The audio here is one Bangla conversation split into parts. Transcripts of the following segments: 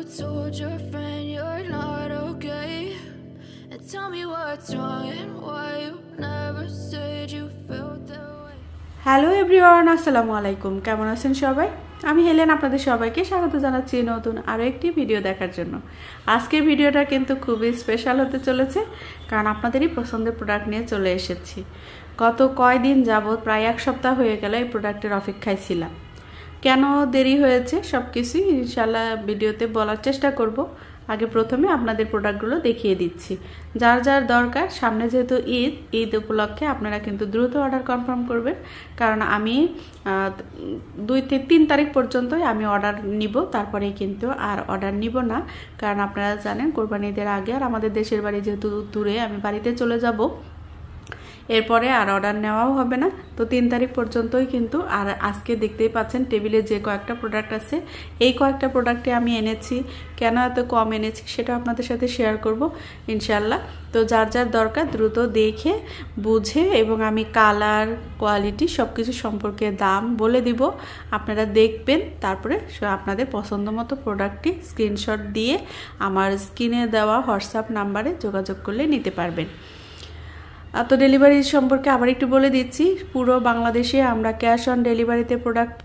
told your friend you're not okay? And tell me what's wrong and why you never said you felt that way. Hello everyone, আসসালামু আলাইকুম। কেমন আছেন সবাই? আমি হেলেন আপনাদের সবাইকে স্বাগত জানাচ্ছি নতুন আরও একটি ভিডিও দেখার জন্য। আজকের ভিডিওটা কিন্তু খুবই স্পেশাল হতে চলেছে, কারণ আপনাদেরই পছন্দের প্রোডাক্ট নিয়ে চলে এসেছি। গত কয়দিন যাবত প্রায় এক সপ্তাহ হয়ে গেল এই প্রোডাক্টের অপেক্ষায় ছিলাম। কেন দেরি হয়েছে সব কিছুই ইনশাল্লাহ ভিডিওতে বলার চেষ্টা করব। আগে প্রথমে আপনাদের প্রোডাক্টগুলো দেখিয়ে দিচ্ছি। যার যার দরকার, সামনে যেহেতু ঈদ উপলক্ষে আপনারা কিন্তু দ্রুত অর্ডার কনফার্ম করবেন, কারণ আমি 2-3 তারিখ পর্যন্তই আমি অর্ডার নিব, তারপরেই কিন্তু আর অর্ডার নিব না। কারণ আপনারা জানেন কোরবানি ঈদের আগে আর আমাদের দেশের বাড়ি যেহেতু দূরে, আমি বাড়িতে চলে যাব, এরপরে আর অর্ডার নেওয়াও হবে না। তো 3 তারিখ পর্যন্তই কিন্তু। আর আজকে দেখতেই পাচ্ছেন টেবিলে যে কয়েকটা প্রোডাক্ট আছে, এই কয়েকটা প্রোডাক্টে আমি এনেছি। কেন এত কম এনেছি সেটা আপনাদের সাথে শেয়ার করব ইনশাল্লাহ। তো যার যার দরকার দ্রুত দেখে বুঝে, এবং আমি কালার, কোয়ালিটি সব কিছু সম্পর্কে দাম বলে দিব, আপনারা দেখবেন। তারপরে আপনাদের পছন্দ মতো প্রোডাক্টটি স্ক্রিনশট দিয়ে আমার স্ক্রিনে দেওয়া হোয়াটসঅ্যাপ নাম্বারে যোগাযোগ করলে নিতে পারবেন। তো ডেলিভারি সম্পর্কে আবার একটু বলে দিচ্ছি। পুরো বাংলাদেশে আমরা ক্যাশ অন ডেলিভারিতে প্রোডাক্ট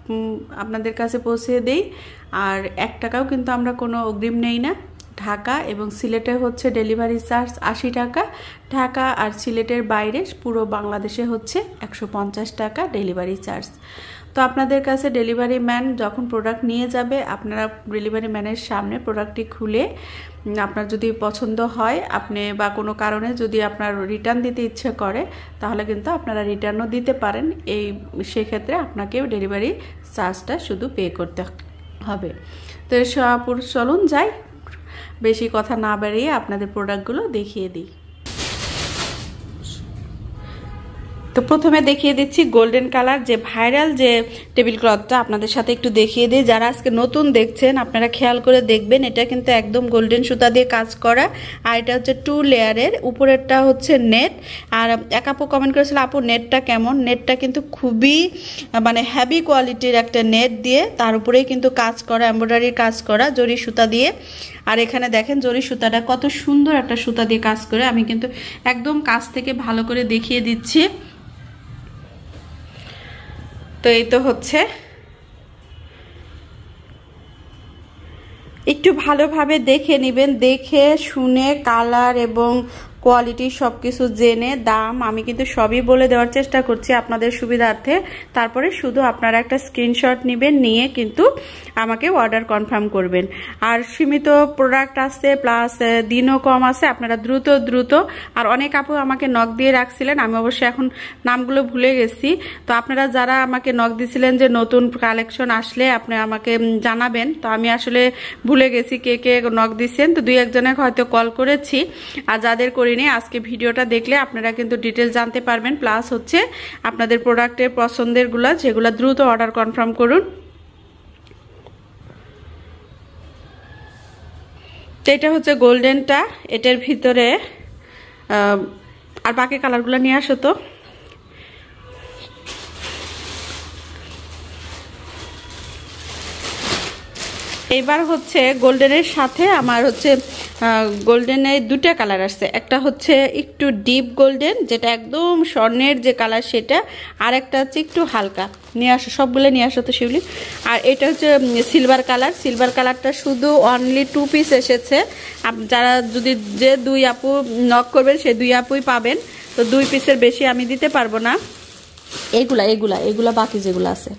আপনাদের কাছে পৌঁছে দেই, আর 1 টাকাও কিন্তু আমরা কোনো অগ্রিম নেই না। ঢাকা এবং সিলেটে হচ্ছে ডেলিভারি চার্জ 80 টাকা, ঢাকা আর সিলেটের বাইরে পুরো বাংলাদেশে হচ্ছে 150 টাকা ডেলিভারি চার্জ। তো আপনাদের কাছে ডেলিভারি ম্যান যখন প্রোডাক্ট নিয়ে যাবে, আপনারা ডেলিভারি ম্যানের সামনে প্রোডাক্টটি খুলে আপনার যদি পছন্দ হয়, আপনি বা কোনো কারণে যদি আপনার রিটার্ন দিতে ইচ্ছে করে, তাহলে কিন্তু আপনারা রিটার্নও দিতে পারেন। সেক্ষেত্রে আপনাকেও ডেলিভারি চার্জটা শুধু পে করতে হবে। তো চলুন যাই, বেশি কথা না বাড়িয়ে আপনাদের প্রোডাক্টগুলো দেখিয়ে দিই। তো প্রথমে দেখিয়ে দিচ্ছি গোল্ডেন কালার যে ভাইরাল যে টেবিল ক্লথটা, আপনাদের সাথে একটু দেখিয়ে দিই। যারা আজকে নতুন দেখছেন আপনারা খেয়াল করে দেখবেন, এটা কিন্তু একদম গোল্ডেন সুতা দিয়ে কাজ করা, আর এটা হচ্ছে 2 লেয়ারের। উপরেরটা হচ্ছে নেট। আর এক আপু কমেন্ট করেছিল, আপু নেটটা কেমন? নেটটা কিন্তু খুবই মানে হেভি কোয়ালিটির একটা নেট দিয়ে, তার উপরেই কিন্তু কাজ করা, এমব্রয়ডারির কাজ করা জরি সুতা দিয়ে। আর এখানে দেখেন জরি সুতাটা কত সুন্দর একটা সুতা দিয়ে কাজ করে। আমি কিন্তু একদম কাছ থেকে ভালো করে দেখিয়ে দিচ্ছি। তো এই তো হচ্ছে, একটু ভালোভাবে দেখে নেবেন, দেখে শুনে কালার এবং কোয়ালিটি সবকিছু জেনে দাম আমি কিন্তু সবই বলে দেওয়ার চেষ্টা করছি আপনাদের সুবিধার্থে। তারপরে শুধু আপনারা একটা স্ক্রিনশট নেবেন, নিয়ে কিন্তু আমাকে অর্ডার কনফার্ম করবেন। আর সীমিত প্রোডাক্ট আছে, প্লাস দিনও কম আছে, আপনারা দ্রুত। আর অনেক আপু আমাকে নক দিয়ে রাখছিলেন, আমি অবশ্যই এখন নামগুলো ভুলে গেছি। তো আপনারা যারা আমাকে নক দিছিলেন যে নতুন কালেকশন আসলে আপনি আমাকে জানাবেন, তো আমি আসলে ভুলে গেছি কে কে নক দিচ্ছেন। তো 2-1 জনে হয়তো কল করেছি, আর যাদের আজকে ভিডিওটা দেখলে আপনারা কিন্তু ডিটেল জানতে পারবেন। প্লাস হচ্ছে আপনাদের প্রোডাক্টের পছন্দের গুলা, যেগুলা দ্রুত অর্ডার কনফার্ম করুন। তো এটা হচ্ছে গোল্ডেনটা, এটার ভিতরে আর বাকি কালারগুলো নিয়ে আসো তো। এবার হচ্ছে গোল্ডেনের সাথে আমার হচ্ছে গোল্ডেনের 2টা কালার আসছে। একটা হচ্ছে একটু ডিপ গোল্ডেন, যেটা একদম স্বর্ণের যে কালার সেটা, আর একটা হচ্ছে একটু হালকা। নিয়ে আসো, সবগুলো নিয়ে আসো তো শিউলি। আর এটা হচ্ছে সিলভার কালার। সিলভার কালারটা শুধু অনলি 2 পিস এসেছে। যারা যদি যে 2 আপু নক করবেন সে 2 আপুই পাবেন। তো 2 পিসের বেশি আমি দিতে পারবো না। এগুলা বাকি যেগুলো আছে।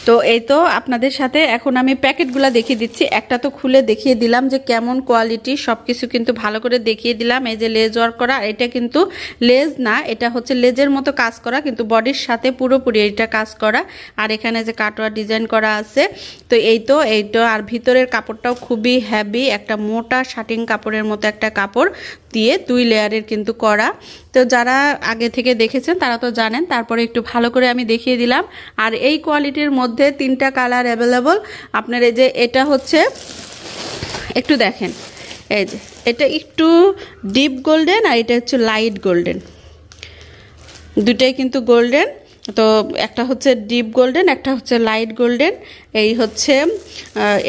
তো এই তো আপনাদের সাথে এখন আমি প্যাকেটগুলা দেখিয়ে দিচ্ছি। একটা তো খুলে দেখিয়ে দিলাম যে কেমন কোয়ালিটি, সবকিছু কিন্তু ভালো করে দেখিয়ে দিলাম। এই যে লেজ ওয়ার্ক করা, এটা কিন্তু লেজ না, এটা হচ্ছে লেজের মতো কাজ করা, কিন্তু বডির সাথে পুরোপুরি এটা কাজ করা। আর এখানে যে কাটওয়ার ডিজাইন করা আছে। তো এইটা আর ভিতরের কাপড়টাও খুবই হেভি, একটা মোটা শাটিং কাপড়ের মতো একটা কাপড় দিয়ে 2 লেয়ারের কিন্তু করা। তো যারা আগে থেকে দেখেছেন তারা তো জানেন, তারপরে একটু ভালো করে আমি দেখিয়ে দিলাম। আর এই কোয়ালিটির মধ্যে 3টা কালার অ্যাভেলেবল আপনার। এই যে এটা হচ্ছে একটু দেখেন, এই যে এটা একটু ডিপ গোল্ডেন আর এটা হচ্ছে লাইট গোল্ডেন, দুটাই কিন্তু গোল্ডেন। তো একটা হচ্ছে ডিপ গোল্ডেন, একটা হচ্ছে লাইট গোল্ডেন। এই হচ্ছে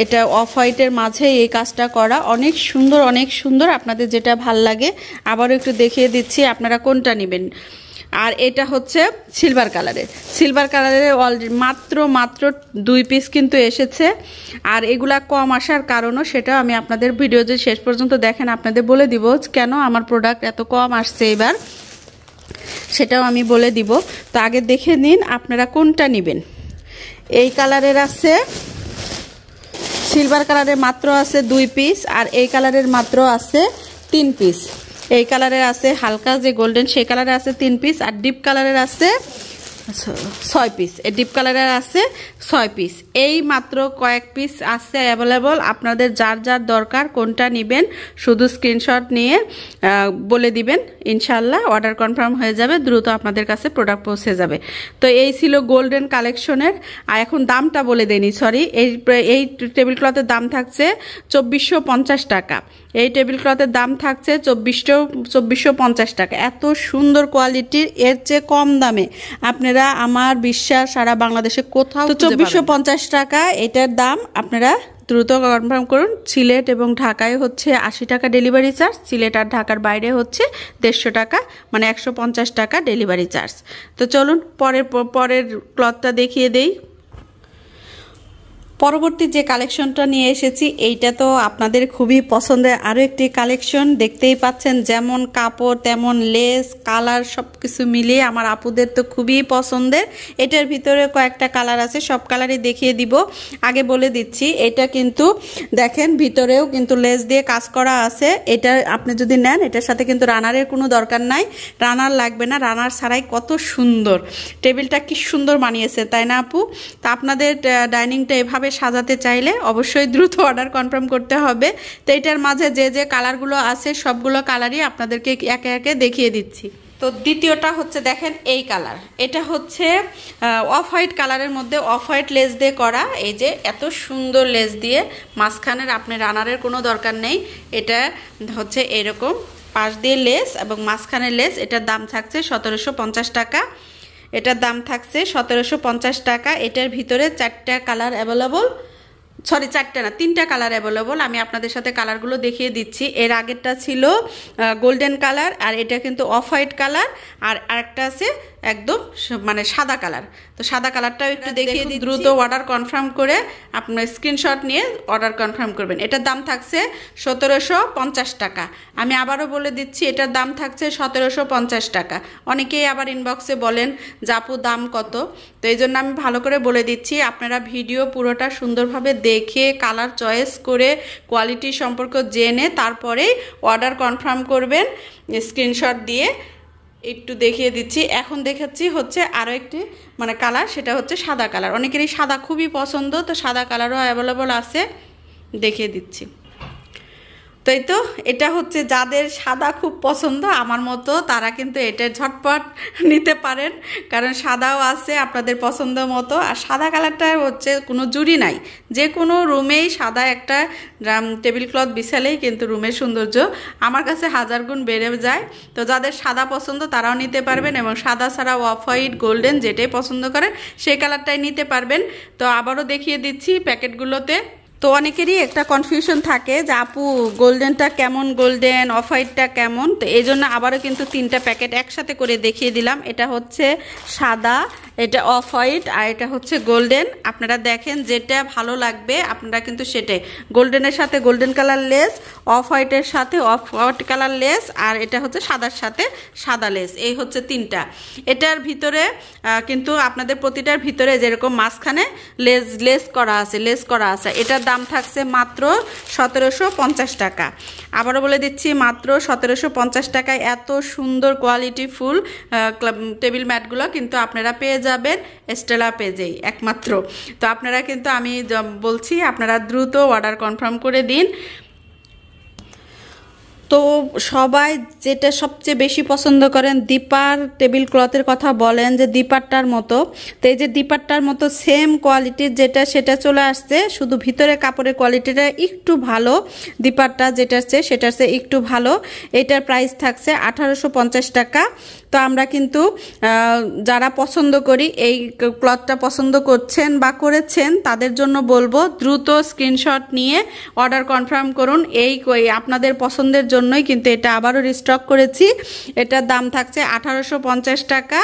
এটা অফ হোয়াইটের মাঝে এই কাজটা করা, অনেক সুন্দর অনেক সুন্দর। আপনাদের যেটা ভাল লাগে আবারও একটু দেখিয়ে দিচ্ছি আপনারা কোনটা নেবেন। আর এটা হচ্ছে সিলভার কালারের, সিলভার কালারের অলরেডি মাত্র 2 পিস কিন্তু এসেছে। আর এগুলা কম আসার কারণও সেটা আমি আপনাদের ভিডিও যে শেষ পর্যন্ত দেখেন আপনাদের বলে দিব কেন আমার প্রোডাক্ট এত কম আসছে এবার, সেটাও আমি বলে দিব। তো আগে দেখে নিন আপনারা কোনটা নেবেন। এই কালারের আছে, সিলভার কালারের মাত্র আছে 2 পিস, আর এই কালারের মাত্র আছে 3 পিস। এই কালারের আছে হালকা যে গোল্ডেন সেই কালারের আছে 3 পিস, আর ডিপ কালারের আছে 6 পিস। এই ডিপ কালারের আছে 6 পিস। এই মাত্র কয়েক পিস আছে অ্যাভেলেবল। আপনাদের যার যার দরকার কোনটা নেবেন শুধু স্ক্রিনশট নিয়ে বলে দিবেন, ইনশাল্লাহ অর্ডার কনফার্ম হয়ে যাবে, দ্রুত আপনাদের কাছে প্রোডাক্ট পৌঁছে যাবে। তো এই ছিল গোল্ডেন কালেকশনের। আর এখন দামটা বলে দেনি, সরি, এই টেবিল ক্লথের দাম থাকছে 2450 টাকা। এই টেবিল ক্লথের দাম থাকছে 2450 টাকা। এত সুন্দর কোয়ালিটির, এর চেয়ে কম দামে আপনারা আমার বিশ্বাস সারা বাংলাদেশে কোথাও 2450 টাকা এটার দাম। আপনারা দ্রুত কনফার্ম করুন। সিলেট এবং ঢাকায় হচ্ছে 80 টাকা ডেলিভারি চার্জ, সিলেট আর ঢাকার বাইরে হচ্ছে 150 টাকা, মানে 150 টাকা ডেলিভারি চার্জ। তো চলুন পরের ক্লথটা দেখিয়ে দেই। পরবর্তী যে কালেকশনটা নিয়ে এসেছি এইটা তো আপনাদের খুবই পছন্দের আরও একটি কালেকশন। দেখতেই পাচ্ছেন যেমন কাপড় তেমন লেস কালার সব কিছু মিলিয়ে আমার আপুদের তো খুবই পছন্দের। এটার ভিতরে কয়েকটা কালার আছে, সব কালারই দেখিয়ে দিব। আগে বলে দিচ্ছি এটা কিন্তু দেখেন ভিতরেও কিন্তু লেস দিয়ে কাজ করা আছে। এটা আপনি যদি নেন এটার সাথে কিন্তু রানারের কোনো দরকার নাই, রানার লাগবে না। রানার ছাড়াই কত সুন্দর টেবিলটা, কি সুন্দর মানিয়েছে তাই না আপু? তা আপনাদের ডাইনিংটা এভাবে সাজাতে চাইলে অবশ্যই দ্রুত অর্ডার কনফার্ম করতে হবে। তো এটার মাঝে যে যে কালারগুলো আছে সবগুলো কালারই আপনাদেরকে একে একে দেখিয়ে দিচ্ছি। তো দ্বিতীয়টা হচ্ছে দেখেন এই কালার, এটা হচ্ছে অফ হোয়াইট কালারের মধ্যে অফ হোয়াইট লেস দিয়ে করা। এই যে এত সুন্দর লেস দিয়ে, মাঝখানের আপনি রানারের কোনো দরকার নেই। এটা হচ্ছে এরকম পাশ দিয়ে লেস এবং মাঝখানের লেস। এটার দাম থাকছে 1750 টাকা। এটার দাম থাকছে 1750 টাকা। এটার ভিতরে 4টা কালার অ্যাভেলেবল, সরি 4টা না 3টা কালার অ্যাভেলেবল। আমি আপনাদের সাথে কালারগুলো দেখিয়ে দিচ্ছি। এর আগেরটা ছিল গোল্ডেন কালার, আর এটা কিন্তু অফ হোয়াইট কালার, আর আরেকটা আছে একদম মানে সাদা কালার। তো সাদা কালারটাও একটু দেখিয়ে দিই। দ্রুত অর্ডার কনফার্ম করে আপনার স্ক্রিনশট নিয়ে অর্ডার কনফার্ম করবেন। এটার দাম থাকছে 1750 টাকা। আমি আবারও বলে দিচ্ছি এটার দাম থাকছে 1750 টাকা। অনেকেই আবার ইনবক্সে বলেন যে আপু দাম কত, তো এই জন্য আমি ভালো করে বলে দিচ্ছি। আপনারা ভিডিও পুরোটা সুন্দরভাবে দেখে কালার চয়েস করে কোয়ালিটি সম্পর্কে জেনে তারপরেই অর্ডার কনফার্ম করবেন স্ক্রিনশট দিয়ে। একটু দেখিয়ে দিচ্ছি। এখন দেখাচ্ছি হচ্ছে আরও একটি মানে কালার, সেটা হচ্ছে সাদা কালার। অনেকেরই সাদা খুবই পছন্দ, তো সাদা কালারও অ্যাভেলেবল আছে, দেখিয়ে দিচ্ছি। তো এই তো এটা হচ্ছে যাদের সাদা খুব পছন্দ আমার মতো তারা কিন্তু এটা ঝটপট নিতে পারেন, কারণ সাদাও আছে আপনাদের পছন্দ মতো। আর সাদা কালারটা হচ্ছে কোনো জুড়ি নাই, যে কোনো রুমেই সাদা একটা টেবিল ক্লথ বিছালেই কিন্তু রুমের সৌন্দর্য আমার কাছে 1000 গুণ বেড়ে যায়। তো যাদের সাদা পছন্দ তারাও নিতে পারবেন, এবং সাদা ছাড়া অফ হোয়াইট গোল্ডেন যেটাই পছন্দ করেন সেই কালারটাই নিতে পারবেন। তো আবারও দেখিয়ে দিচ্ছি প্যাকেটগুলোতে। তো অনেকেরই একটা কনফিউশন থাকে যে আপু গোল্ডেনটা কেমন, গোল্ডেন অফ হোয়াইটটা কেমন। তো এই জন্য আবারও কিন্তু 3টা প্যাকেট একসাথে করে দেখিয়ে দিলাম। এটা হচ্ছে সাদা, এটা অফ হোয়াইট, আর এটা হচ্ছে গোল্ডেন। আপনারা দেখেন যেটা ভালো লাগবে আপনারা কিন্তু সেটাই। গোল্ডেনের সাথে গোল্ডেন কালার লেস, অফ হোয়াইটের সাথে অফ হোয়াইট কালার লেস, আর এটা হচ্ছে সাদার সাথে সাদা লেস। এই হচ্ছে 3টা। এটার ভিতরে কিন্তু আপনাদের প্রতিটার ভিতরে যেরকম মাঝখানে লেস করা আছে, এটার দাম থাকছে মাত্র 1750 টাকা। আবারও বলে দিচ্ছি মাত্র 1750 টাকায় এত সুন্দর কোয়ালিটি ফুল টেবিল ম্যাটগুলো কিন্তু আপনারা পেয়ে যাবেন স্টেলা পেজেই একমাত্র। তো আপনারা কিন্তু আমি বলছি আপনারা দ্রুত অর্ডার কনফার্ম করে দিন। তো সবাই যেটা সবচেয়ে বেশি পছন্দ করেন দীপার টেবিল ক্লথের কথা বলেন যে দীপারটার মতো, তো এই যে দীপারটার মতো সেম কোয়ালিটির যেটা সেটা চলে আসছে, শুধু ভিতরে কাপড়ের কোয়ালিটিটা একটু ভালো, দীপারটা যেটা আছে সেটা আছে একটু ভালো। এটার প্রাইস থাকছে 1850 টাকা। তো আমরা কিন্তু যারা পছন্দ করি এই ক্লথটা পছন্দ করছেন বা করেছেন তাদের জন্য বলবো দ্রুত স্ক্রিনশট নিয়ে অর্ডার কনফার্ম করুন। এই আপনাদের পছন্দের জন্যই কিন্তু এটা আবারও রিস্টক করেছি। এটার দাম থাকছে 1850 টাকা।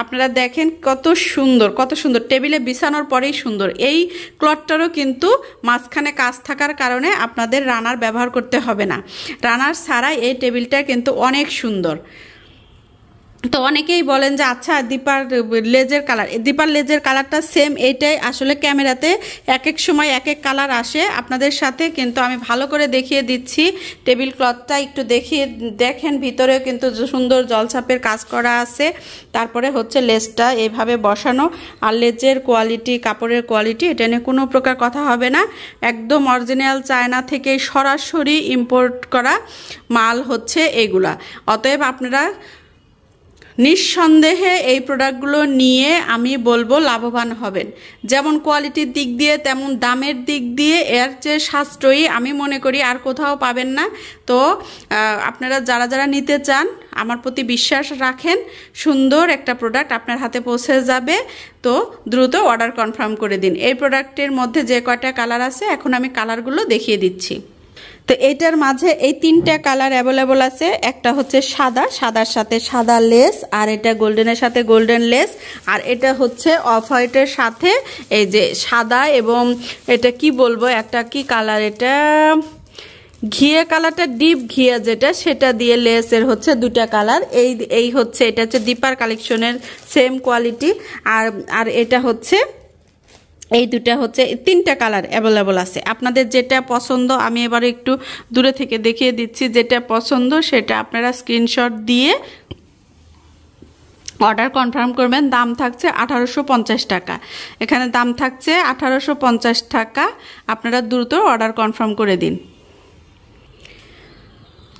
আপনারা দেখেন কত সুন্দর, কত সুন্দর, টেবিলে বিছানোর পরেই সুন্দর। এই ক্লথটারও কিন্তু মাঝখানে কাজ থাকার কারণে আপনাদের রানার ব্যবহার করতে হবে না, রানার ছাড়াই এই টেবিলটা কিন্তু অনেক সুন্দর। তো অনেকেই বলেন যে আচ্ছা দীপার লেজের কালার, দীপার লেজের কালারটা সেম, এইটাই আসলে ক্যামেরাতে এক এক সময় এক এক কালার আসে। আপনাদের সাথে কিন্তু আমি ভালো করে দেখিয়ে দিচ্ছি। টেবিল ক্লথটা একটু দেখিয়ে দেখেন, ভিতরেও কিন্তু সুন্দর জলছাপের কাজ করা আছে। তারপরে হচ্ছে লেজটা এইভাবে বসানো, আর লেজের কোয়ালিটি, কাপড়ের কোয়ালিটি এটা নিয়ে কোনো প্রকার কথা হবে না। একদম অরিজিনাল চায়না থেকে সরাসরি ইম্পোর্ট করা মাল হচ্ছে এগুলা। অতএব আপনারা নিঃসন্দেহে এই প্রোডাক্টগুলো নিয়ে আমি বলবো লাভবান হবেন। যেমন কোয়ালিটির দিক দিয়ে তেমন দামের দিক দিয়ে এর চেয়ে সাশ্রয়ী আমি মনে করি আর কোথাও পাবেন না। তো আপনারা যারা যারা নিতে চান আমার প্রতি বিশ্বাস রাখেন, সুন্দর একটা প্রোডাক্ট আপনার হাতে পৌঁছে যাবে। তো দ্রুত অর্ডার কনফার্ম করে দিন। এই প্রোডাক্টের মধ্যে যে কয়টা কালার আছে এখন আমি কালারগুলো দেখিয়ে দিচ্ছি। তো এইটার মাঝে এই তিনটা কালার অ্যাভেলেবল আছে। একটা হচ্ছে সাদা, সাদার সাথে সাদা লেস, আর এটা গোল্ডেনের সাথে গোল্ডেন লেস, আর এটা হচ্ছে অফ হোয়াইটের সাথে এই যে সাদা, এবং এটা কি বলবো একটা কি কালার, এটা ঘিয়ে কালারটা, ডিপ ঘিয়া যেটা সেটা দিয়ে লেসের হচ্ছে দুটা কালার। এই হচ্ছে এটা হচ্ছে দীপার কালেকশনের সেম কোয়ালিটি, আর এটা হচ্ছে এই দুটা হচ্ছে, তিনটা কালার অ্যাভেলেবল আছে। আপনাদের যেটা পছন্দ আমি এবারে একটু দূরে থেকে দেখিয়ে দিচ্ছি, যেটা পছন্দ সেটা আপনারা স্ক্রিনশট দিয়ে অর্ডার কনফার্ম করবেন। দাম থাকছে 1850 টাকা, এখানে দাম থাকছে 1850 টাকা। আপনারা দ্রুত অর্ডার কনফার্ম করে দিন।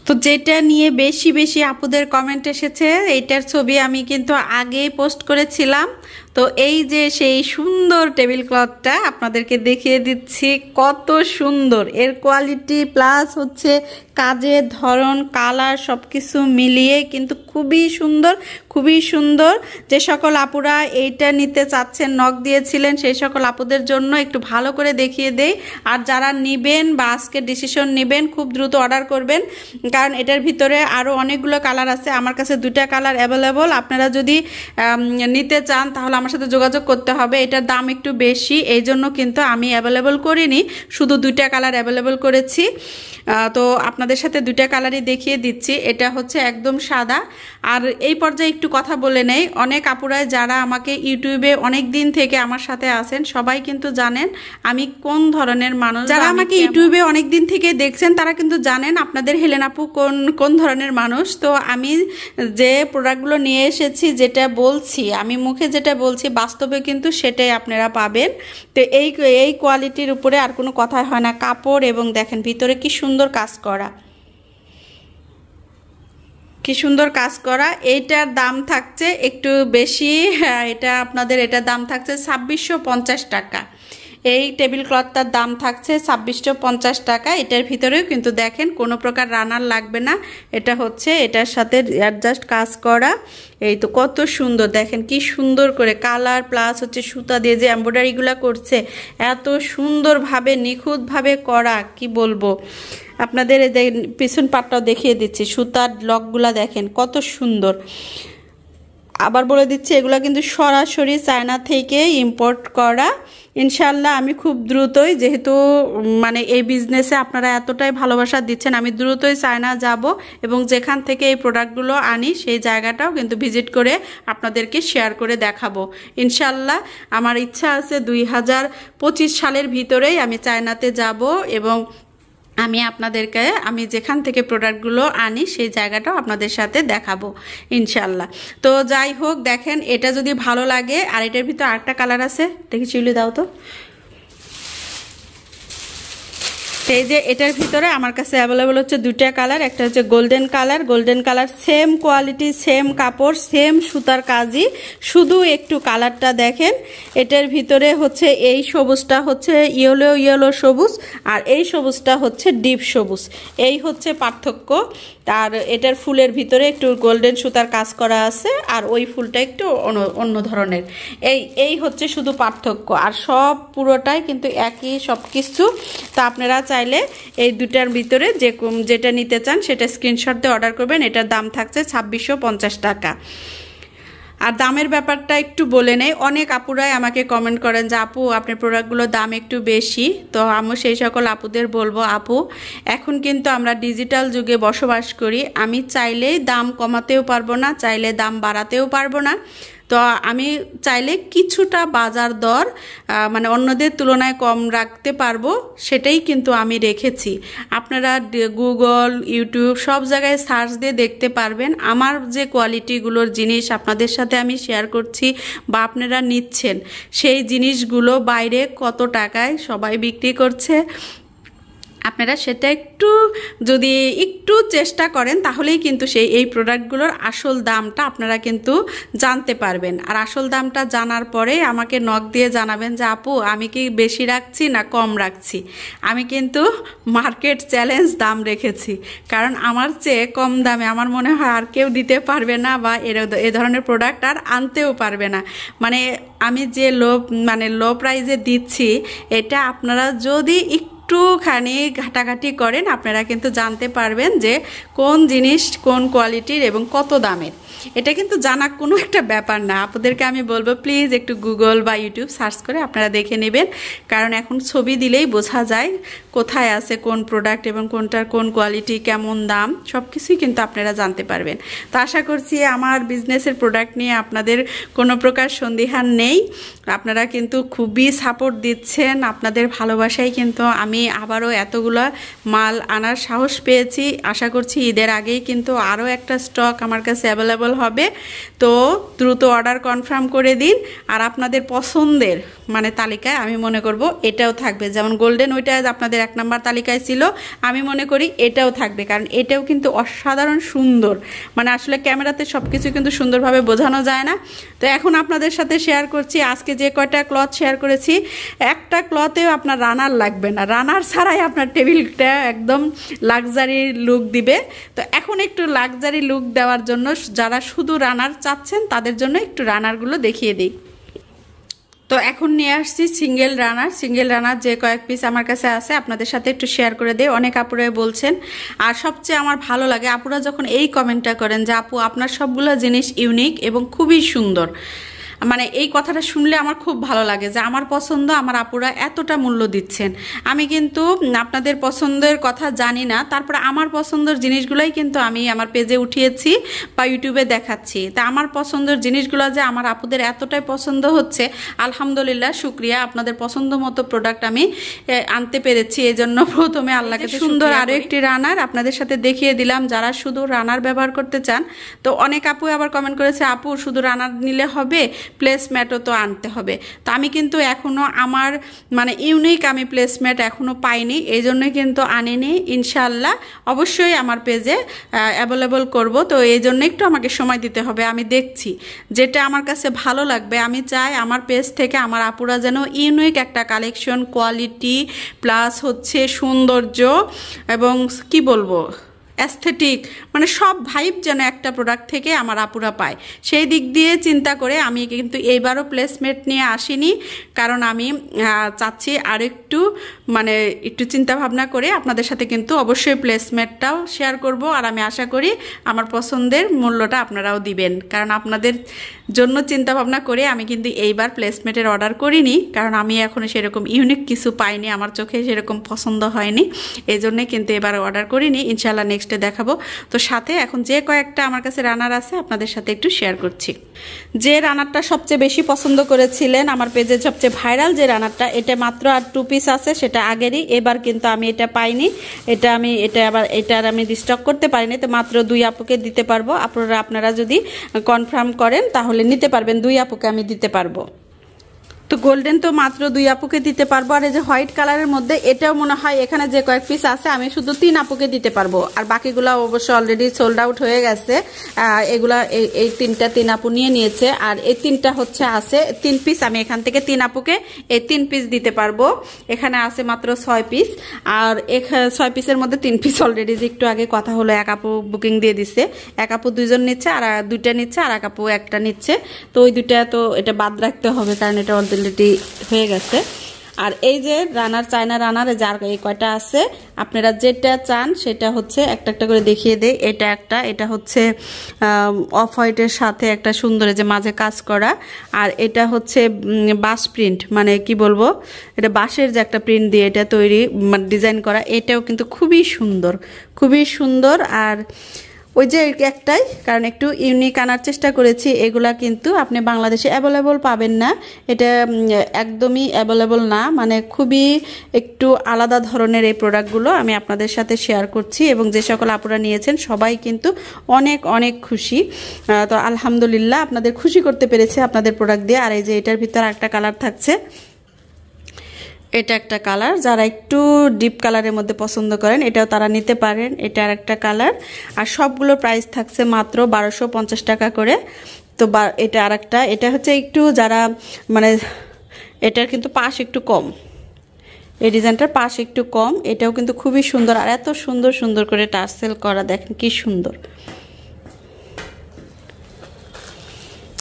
তো যেটা নিয়ে বেশি বেশি আপুদের কমেন্ট এসেছে এইটার ছবি আমি কিন্তু আগেই পোস্ট করেছিলাম। তো এই যে সেই সুন্দর টেবিল ক্লথটা আপনাদেরকে দেখিয়ে দিচ্ছি, কত সুন্দর এর কোয়ালিটি, প্লাস হচ্ছে কাজের ধরন, কালার সব কিছু মিলিয়ে কিন্তু খুবই সুন্দর, খুবই সুন্দর। যে সকল আপুরা এইটা নিতে চাচ্ছেন, নক দিয়েছিলেন, সেই সকল আপুদের জন্য একটু ভালো করে দেখিয়ে দেই। আর যারা নেবেন বা আজকে ডিসিশন নেবেন খুব দ্রুত অর্ডার করবেন, কারণ এটার ভিতরে আরও অনেকগুলো কালার আছে। আমার কাছে দুটা কালার অ্যাভেলেবল। আপনারা যদি নিতে চান তাহলে আমার সাথে যোগাযোগ করতে হবে। এটার দাম একটু বেশি, এই জন্য কিন্তু আমি অ্যাভেলেবল করিনি, শুধু দুইটা কালার অ্যাভেলেবল করেছি। তো আপনাদের সাথে দুইটা কালারই দেখিয়ে দিচ্ছি। এটা হচ্ছে একদম সাদা। আর এই পর্যায়ে একটু কথা বলে নেই, অনেক আপুরাই যারা আমাকে ইউটিউবে অনেক দিন থেকে আমার সাথে আছেন সবাই কিন্তু জানেন আমি কোন ধরনের মানুষ। যারা আমাকে ইউটিউবে অনেক দিন থেকে দেখছেন তারা কিন্তু জানেন আপনাদের হেলেন আপু কোন ধরনের মানুষ। তো আমি যে প্রোডাক্টগুলো নিয়ে এসেছি, যেটা বলছি আমি মুখে যেটা বলছি বাস্তবে কিন্তু সেটাই আপনারা পাবেন। তো এই কোয়ালিটির উপরে আর কোনো কথা হয় না। কাপড় এবং দেখেন ভিতরে কি সুন্দর কাজ করা, কি সুন্দর কাজ করা। এইটার দাম থাকছে একটু বেশি, এটা আপনাদের এটার দাম থাকছে 2650 টাকা। এই টেবিল ক্লথটার দাম থাকছে 2650 টাকা। এটার ভিতরেও কিন্তু দেখেন কোনো প্রকার রানার লাগবে না, এটা হচ্ছে এটার সাথে অ্যাডজাস্ট কাজ করা। এই তো কত সুন্দর, দেখেন কি সুন্দর করে কালার, প্লাস হচ্ছে সুতা দিয়ে যে এমব্রয়ডারিগুলো করছে এত সুন্দরভাবে নিখুঁতভাবে করা, কি বলবো। আপনাদের পিছন পাটটাও দেখিয়ে দিচ্ছি, সুতার লকগুলা দেখেন কত সুন্দর। আবার বলে দিচ্ছি এগুলো কিন্তু সরাসরি চায়না থেকে ইম্পোর্ট করা। ইনশাল্লাহ আমি খুব দ্রুতই, যেহেতু মানে এই বিজনেসে আপনারা এতটাই ভালোবাসা দিচ্ছেন, আমি দ্রুতই চায়না যাব এবং যেখান থেকে এই প্রোডাক্টগুলো আনি সেই জায়গাটাও কিন্তু ভিজিট করে আপনাদেরকে শেয়ার করে দেখাবো। ইনশাল্লাহ আমার ইচ্ছা আছে 2025 সালের ভিতরেই আমি চায়নাতে যাব এবং আমি আপনাদেরকে আমি যেখান থেকে প্রোডাক্টগুলো আনি সেই জায়গাটাও আপনাদের সাথে দেখাবো ইনশাল্লাহ। তো যাই হোক, দেখেন এটা যদি ভালো লাগে, আর এটার ভিতরে আরেকটা কালার আছে, দেখি চিউলি দাও তো। এই যে এটার ভিতরে আমার কাছে অ্যাভেলেবল হচ্ছে দুইটা কালার, একটা হচ্ছে golden colour, same quality, same কাপড়, সেম সুতার কাজই, শুধু একটু কালারটা দেখেন। এটার ভিতরে হচ্ছে এই সবুজটা হচ্ছে ইয়েলো সবুজ, আর এই সবুজটা হচ্ছে ডিপ সবুজ, এই হচ্ছে পার্থক্য। আর এটার ফুলের ভিতরে একটু গোল্ডেন সুতার কাজ করা আছে, আর ওই ফুলটা একটু অন্য ধরনের, এই হচ্ছে শুধু পার্থক্য। আর সব পুরোটাই কিন্তু একই সব কিছু। তা আপনারা চাইলে এই দুটার ভিতরে যেটা নিতে চান সেটা স্ক্রিনশট দিয়ে অর্ডার করবেন। এটার দাম থাকছে 2650 টাকা। আর দামের ব্যাপারটা একটু বলে নেই, অনেক আপুরাই আমাকে কমেন্ট করেন যে আপু আপনার প্রোডাক্টগুলোর দাম একটু বেশি। তো আমি সেই সকল আপুদের বলবো, আপু এখন কিন্তু আমরা ডিজিটাল যুগে বসবাস করি, আমি চাইলেই দাম কমাতেও পারবো না, চাইলে দাম বাড়াতেও পারবো না। তো আমি চাইলে কিছুটা বাজার দর মানে অন্যদের তুলনায় কম রাখতে পারবো, সেটাই কিন্তু আমি রেখেছি। আপনারা গুগল, ইউটিউব সব জায়গায় সার্চ দিয়ে দেখতে পারবেন আমার যে কোয়ালিটিগুলোর জিনিস আপনাদের সাথে আমি শেয়ার করছি বা আপনারা নিচ্ছেন, সেই জিনিসগুলো বাইরে কত টাকায় সবাই বিক্রি করছে। আপনারা সেটা যদি একটু চেষ্টা করেন তাহলেই কিন্তু এই প্রোডাক্টগুলোর আসল দামটা আপনারা কিন্তু জানতে পারবেন। আর আসল দামটা জানার পরে আমাকে নক দিয়ে জানাবেন যে আপু আমি কি বেশি রাখছি না কম রাখছি। আমি কিন্তু মার্কেট চ্যালেঞ্জ দাম রেখেছি, কারণ আমার চেয়ে কম দামে আমার মনে হয় আর কেউ দিতে পারবে না, বা এ ধরনের প্রোডাক্ট আর আনতেও পারবে না। মানে আমি যে লো প্রাইসে দিচ্ছি, এটা আপনারা যদি একটুখানি ঘাটাঘাটি করেন আপনারা কিন্তু জানতে পারবেন যে কোন জিনিস কোন কোয়ালিটির এবং কত দামের। এটা কিন্তু জানা কোনো একটা ব্যাপার না। আপনাদেরকে আমি বলবো প্লিজ একটু গুগল বা ইউটিউব সার্চ করে আপনারা দেখে নেবেন, কারণ এখন ছবি দিলেই বোঝা যায় কোথায় আছে কোন প্রোডাক্ট এবং কোনটার কোন কোয়ালিটি, কেমন দাম, সব কিছুই কিন্তু আপনারা জানতে পারবেন। তো আশা করছি আমার বিজনেসের প্রোডাক্ট নিয়ে আপনাদের কোনো প্রকার সন্দিহান নেই। আপনারা কিন্তু খুবই সাপোর্ট দিচ্ছেন, আপনাদের ভালোবাসায় কিন্তু আমি আবারও এতগুলো মাল আনার সাহস পেয়েছি। আশা করছি ঈদের আগেই কিন্তু আরও একটা স্টক আমার কাছে অ্যাভেলেবল হবে। তো দ্রুত অর্ডার কনফার্ম করে দিন। আর আপনাদের পছন্দের তালিকায় আমি মনে করব এটাও থাকবে, যেমন গোল্ডেন ওইটা আপনাদের 1 নাম্বার তালিকায় ছিল, আমি মনে করি এটাও থাকবে, কারণ এটাও কিন্তু অসাধারণ সুন্দর। আসলে ক্যামেরাতে সব কিছু কিন্তু সুন্দরভাবে বোঝানো যায় না। তো এখন আপনাদের সাথে শেয়ার করছি, আজকে যে কয়টা ক্লথ শেয়ার করেছি, একটা ক্লথেও আপনার রানার লাগবে না, রানার ছাড়াই আপনার টেবিলটা একদম লাক্সারি লুক দিবে। তো এখন একটু লাক্সারি লুক দেওয়ার জন্য যারা শুধু রানার চাচ্ছেন তাদের জন্য একটু রানারগুলো দেখিয়ে দিই। তো এখন নিয়ে আসছি সিঙ্গেল রানার যে কয়েক পিস আমার কাছে আছে আপনাদের সাথে একটু শেয়ার করে দেই। অনেক আপুরা বলছেন, আর সবচেয়ে আমার ভালো লাগে আপুরা যখন এই কমেন্টটা করেন যে আপু আপনার সবগুলো জিনিস ইউনিক এবং খুবই সুন্দর। এই কথাটা শুনলে আমার খুব ভালো লাগে যে আমার পছন্দ আমার আপুরা এতটা মূল্য দিচ্ছেন। আমি কিন্তু আপনাদের পছন্দের কথা জানি না, তারপরে আমার পছন্দের জিনিসগুলোই কিন্তু আমি আমার পেজে উঠিয়েছি বা ইউটিউবে দেখাচ্ছি। তা আমার পছন্দের জিনিসগুলো যে আমার আপুদের এতটাই পছন্দ হচ্ছে, আলহামদুলিল্লাহ, শুক্রিয়া। আপনাদের পছন্দ মতো প্রোডাক্ট আমি আনতে পেরেছি, এই জন্য প্রথমে আল্লাহকে সুন্দর আরও একটি রানার আপনাদের সাথে দেখিয়ে দিলাম যারা শুধু রানার ব্যবহার করতে চান। তো অনেক আপু আবার কমেন্ট করেছে আপু শুধু রানার নিলে হবে, প্লেসম্যাটও তো আনতে হবে। তো আমি কিন্তু এখনও আমার ইউনিক আমি প্লেসম্যাট এখনও পাইনি, এই জন্যই কিন্তু আনিনি। ইনশাআল্লাহ অবশ্যই আমার পেজে অ্যাভেলেবল করব। তো এই জন্য একটু আমাকে সময় দিতে হবে, আমি দেখছি যেটা আমার কাছে ভালো লাগবে। আমি চাই আমার পেজ থেকে আমার আপুরা যেন ইউনিক একটা কালেকশন, কোয়ালিটি প্লাস হচ্ছে সৌন্দর্য এবং কি বলবো অ্যাস্থেটিক, সব ভাইব যেন একটা প্রোডাক্ট থেকে আমার আপুরা পায়, সেই দিক দিয়ে চিন্তা করে আমি কিন্তু এইবারও প্লেসমেট নিয়ে আসিনি, কারণ আমি চাচ্ছি আর একটু চিন্তা ভাবনা করে আপনাদের সাথে কিন্তু অবশ্যই প্লেসমেটটাও শেয়ার করব। আর আমি আশা করি আমার পছন্দের মূল্যটা আপনারাও দিবেন, কারণ আপনাদের জন্য চিন্তা ভাবনা করে আমি কিন্তু এইবার প্লেসমেটের অর্ডার করিনি, কারণ আমি এখনও সেরকম ইউনিক কিছু পাইনি, আমার চোখে সেরকম পছন্দ হয়নি, এই জন্যে কিন্তু এবার অর্ডার করিনি। ইনশাআল্লাহ নেক্সটে দেখাবো। তো সাথে এখন যে কয়েকটা আমার কাছে রানার আছে আপনাদের সাথে একটু শেয়ার করছি। যে রানারটা সবচেয়ে বেশি পছন্দ করেছিলেন আমার পেজে, সবচেয়ে ভাইরাল যে রানারটা, এটা মাত্র আর 2 পিস আছে, সেটা আগেরই, এবার কিন্তু আমি এটা পাইনি, এটার আমি রিস্টক করতে পারিনি। তো মাত্র 2 আপুকে দিতে পারবো। আপনারা যদি কনফার্ম করেন তাহলে নিতে পারবেন, 2 আপুকে আমি দিতে পারবো। তো গোল্ডেন তো মাত্র 2 আপুকে দিতে পারবো, আর এই যে হোয়াইট কালারের মধ্যে এটাও মনে হয় এখানে যে কয়েক পিস আছে আমি শুধু 3 আপুকে দিতে পারবো, আর বাকিগুলো অবশ্য অলরেডি সোল্ড আউট হয়ে গেছে। এগুলা এই 3টা 3 আপু নিয়ে নিয়েছে, আর এই 3টা হচ্ছে আছে 3 পিস, আমি এখান থেকে 3 আপুকে এই 3 পিস দিতে পারবো। এখানে আছে মাত্র 6 পিস, আর 6 পিসের মধ্যে 3 পিস অলরেডি যে একটু আগে কথা হলো 1 আপু বুকিং দিয়ে দিছে, 1 আপু 2 জন নিচ্ছে, আর 2টা নিচ্ছে, আর 1 আপু 1টা নিচ্ছে। তো ওই 2টা তো এটা বাদ রাখতে হবে কারণ এটা অলরেডি হয়ে গেছে। আর এই যে রানার চায়না রানার যার এই কয়টা আছে আপনারা যেটা চান সেটা হচ্ছে একটা একটা করে দেখিয়ে দেই। এটা একটা, এটা হচ্ছে অফ হোয়াইটের সাথে একটা সুন্দর যে মাঝে কাজ করা, আর এটা হচ্ছে বাঁশ প্রিন্ট, মানে কি বলবো, এটা বাঁশের যে একটা প্রিন্ট দিয়ে এটা তৈরি মানে ডিজাইন করা, এটাও কিন্তু খুবই সুন্দর, খুবই সুন্দর। আর ওই যে একটাই, কারণ একটু ইউনিক আনার চেষ্টা করেছি, এগুলা কিন্তু আপনি বাংলাদেশে অ্যাভেলেবল পাবেন না, এটা একদমই অ্যাভেলেবল না, মানে খুবই একটু আলাদা ধরনের এই প্রোডাক্টগুলো আমি আপনাদের সাথে শেয়ার করছি, এবং যে সকল আপুরা নিয়েছেন সবাই কিন্তু অনেক অনেক খুশি। তো আলহামদুলিল্লাহ আপনাদের খুশি করতে পেরেছে আপনাদের প্রোডাক্ট দিয়ে। আর এই যে এটার ভিতরে একটা কালার থাকছে, এটা একটা কালার, যারা একটু ডিপ কালারের মধ্যে পছন্দ করেন এটাও তারা নিতে পারেন। এটা আর একটা কালার, আর সবগুলো প্রাইস থাকছে মাত্র 1250 টাকা করে। তো এটা আর একটা, এটা হচ্ছে একটু যারা মানে এটার কিন্তু পাশ একটু কম, এই ডিজাইনটার পাশ একটু কম, এটাও কিন্তু খুবই সুন্দর, আর এত সুন্দর সুন্দর করে টার্সেল করা, দেখেন কি সুন্দর।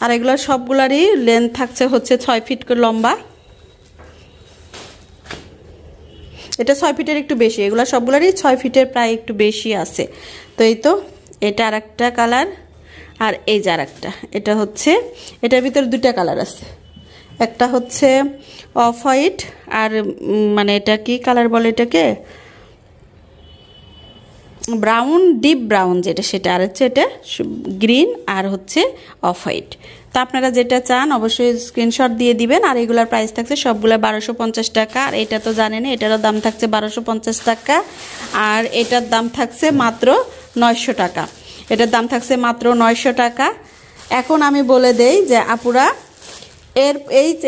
আর এগুলো সবগুলারই লেন্থ থাকছে হচ্ছে 6 ফিট করে লম্বা, এটা 6 ফিটের একটু বেশি, এগুলো সবগুলোরই 6 ফিটের প্রায় একটু বেশি আছে। তো এই তো এটা আর একটা কালার, আর এই যে আর একটা, এটা হচ্ছে এটার ভিতরে 2টা কালার আছে, একটা হচ্ছে অফ হোয়াইট, আর মানে এটা কি কালার বলে এটাকে, ব্রাউন, ডিপ ব্রাউন যেটা সেটা, আর হচ্ছে এটা গ্রিন, আর হচ্ছে অফ হোয়াইট। তো আপনারা যেটা চান অবশ্যই স্ক্রিনশট দিয়ে দিবেন। আর এগুলার প্রাইস থাকছে সবগুলো 1250 টাকা, আর এটা তো জানেন এটারও দাম থাকছে 1250 টাকা, আর এটার দাম থাকছে মাত্র 900 টাকা, এটার দাম থাকছে মাত্র 900 টাকা। এখন আমি বলে দেই যে আপুরা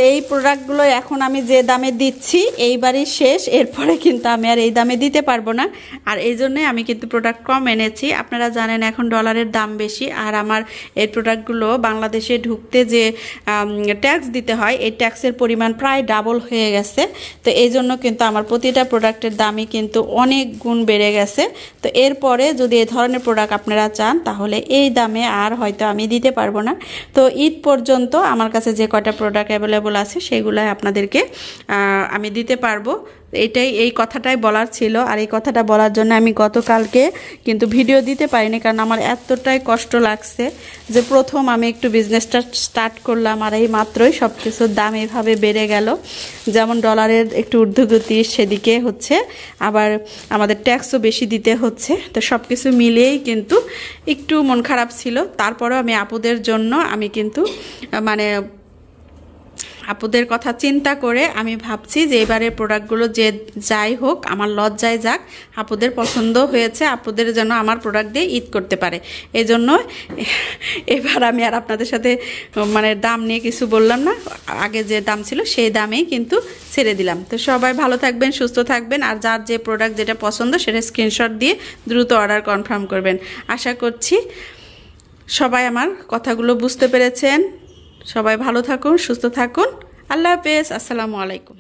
এই প্রোডাক্টগুলো এখন আমি যে দামে দিচ্ছি এইবারই শেষ, এরপরে কিন্তু আমি আর এই দামে দিতে পারবো না, আর এই জন্যই আমি কিন্তু প্রোডাক্ট কম এনেছি। আপনারা জানেন এখন ডলারের দাম বেশি, আর আমার এই প্রোডাক্টগুলো বাংলাদেশে ঢুকতে যে ট্যাক্স দিতে হয় এই ট্যাক্সের পরিমাণ প্রায় ডাবল হয়ে গেছে। তো এই জন্য কিন্তু আমার প্রতিটা প্রোডাক্টের দামই কিন্তু অনেক গুণ বেড়ে গেছে। তো এরপরে যদি এই ধরনের প্রোডাক্ট আপনারা চান তাহলে এই দামে আর হয়তো আমি দিতে পারবো না। তো ঈদ পর্যন্ত আমার কাছে যে কয়টা প্রোডাক্ট অ্যাভেলেবল আছে সেগুলাই আপনাদেরকে আমি দিতে পারবো। এই কথাটাই বলার ছিল, আর এই কথাটা বলার জন্য আমি গতকালকে কিন্তু ভিডিও দিতে পারিনি, কারণ আমার এতটাই কষ্ট লাগছে যে প্রথম আমি একটু বিজনেসটা স্টার্ট করলাম, আর এই মাত্রই সব কিছুর দাম এভাবে বেড়ে গেল। যেমন ডলারের একটু ঊর্ধ্বগতি, সেদিকে হচ্ছে আবার আমাদের ট্যাক্সও বেশি দিতে হচ্ছে। তো সব কিছু মিলিয়েই কিন্তু একটু মন খারাপ ছিল। তারপরেও আমি আপুদের জন্য আমি কিন্তু মানে আপুদের কথা চিন্তা করে আমি ভাবছি যে এবারের প্রোডাক্টগুলো যে যাই হোক আমার লজ্জায় যাক, আপুদের পছন্দ হয়েছে, আপুদের যেন আমার প্রোডাক্ট দিয়ে ঈদ করতে পারে। এই জন্য এবার আমি আর আপনাদের সাথে মানে দাম নিয়ে কিছু বললাম না, আগে যে দাম ছিল সেই দামেই কিন্তু ছেড়ে দিলাম। তো সবাই ভালো থাকবেন, সুস্থ থাকবেন, আর যার যে প্রোডাক্ট যেটা পছন্দ সেটা স্ক্রিনশট দিয়ে দ্রুত অর্ডার কনফার্ম করবেন। আশা করছি সবাই আমার কথাগুলো বুঝতে পেরেছেন। সবাই ভালো থাকুন, সুস্থ থাকুন। আল্লাহ হাফেজ, আসসালামু আলাইকুম।